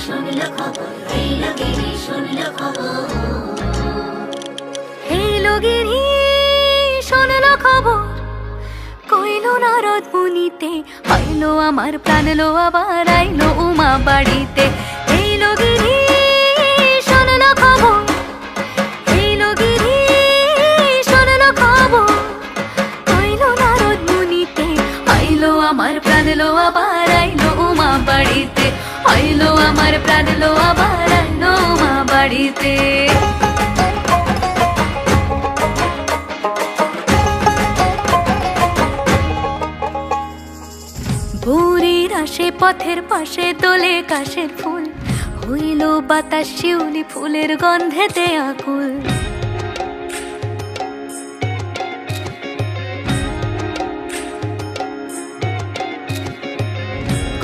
শুনলো খবর, এইলো গিরি শুনলো খবর। এইলো গিরি শুনলো খবর, কইলো নারদ মুনিতে, আইলো আমার প্রাণ লো আবার আইলো উমা বাড়িতে। এইলো গিরি শুনলো খবর, এইলো গিরি শুনলো খবর, কইলো নারদ মুনিতে, আইলো আমার প্রাণ লো আবার আইলো উমা বাড়িতে, আইলো আমার প্রাণ লো আবার আইলো উমা বাড়িতে। ভোরের আসে পথের পাশে তোলে কাশের ফুল, হইল বাতাস শিউলি ফুলের গন্ধেতে আকুল।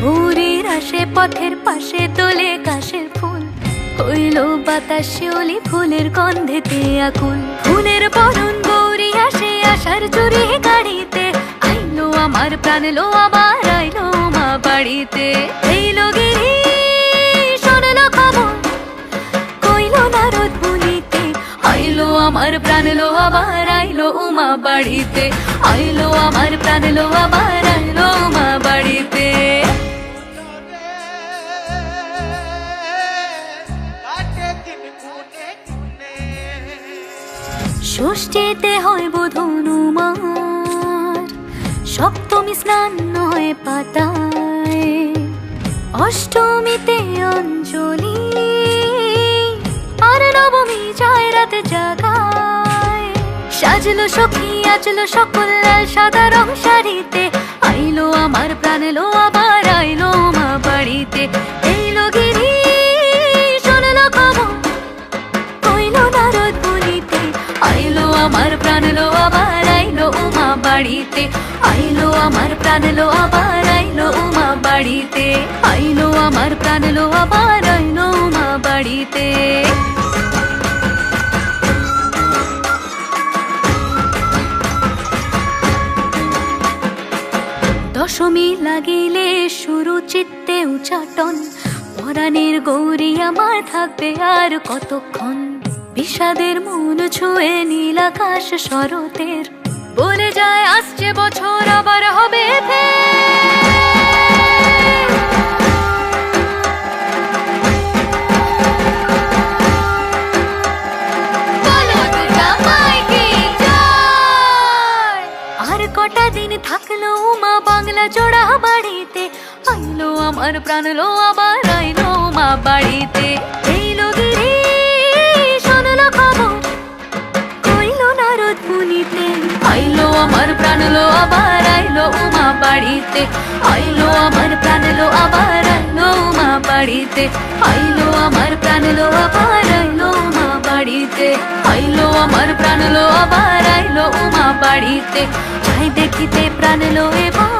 ভোরের আসে পথের পাশে তোলে কাশের ফুল, হইল বাতাস শিউলি ফুলের গন্ধেতে আকুল। ফুলের বরণ গৌরী আসে আশার চুরি গাড়িতে, আইলো আমার প্রাণ লো আবার আইলো মা বাড়িতে। এইলো গিরি শুনলো খবর, কইলো নারদ মুনিতে, আইলো আমার প্রাণ লো আবার আইলো উমা বাড়িতে, আইলো আমার প্রাণ লো আবার আইলো উমা বাড়িতে। ষষ্ঠীতে হয় বোধন উমার, সপ্তমী স্নান হয় পাতায়, অষ্টমীতে অঞ্জলি, আর নবমী যায় রাতে জাগায়। সাজলো সখী আজলো সকল লাল সাদা রং শাড়িতে, আইলো আমার প্রাণ লো আবার আইলো মা বাড়িতে। এইলো গিরি শুনলো খবর, কইলো নারদ মুনিতে, আইলো আমার প্রাণ লো আবার আইলো উমা বাড়িতে, আইলো আমার প্রাণ লো আবার আইলো উমা বাড়িতে, আইলো আমার প্রাণ লো আবার আইলো উমা বাড়িতে। দশমী লাগিলে শুরু চিত্তে উচাটন, পরাণের গৌরী আমার থাকবে আর কতক্ষণ। বিষাদের মন ছুঁয়ে নীল আকাশ শরতের, বলে যায় আসছে বছর আবার হবে আর কটা দিন থাকলো মা বাংলা জোড়া বাড়িতে, আইলো আমার প্রাণ লো আবার আইলো মা বাড়িতে। এইলো গিরি শুনলো খবর, কইলো নারদ মুনিতে, আইলো আমার প্রাণ লো আবার আইলো উমা বাড়িতে, আইলো আমার প্রাণ লো আবার আইলো উমা বাড়িতে, আইলো আমার প্রাণ লো আবার আইলো উমা বাড়িতে, আইলো আমার প্রাণ লো আবার আইলো উমা বাড়িতে। যাই দেখিতে প্রাণ লো এবার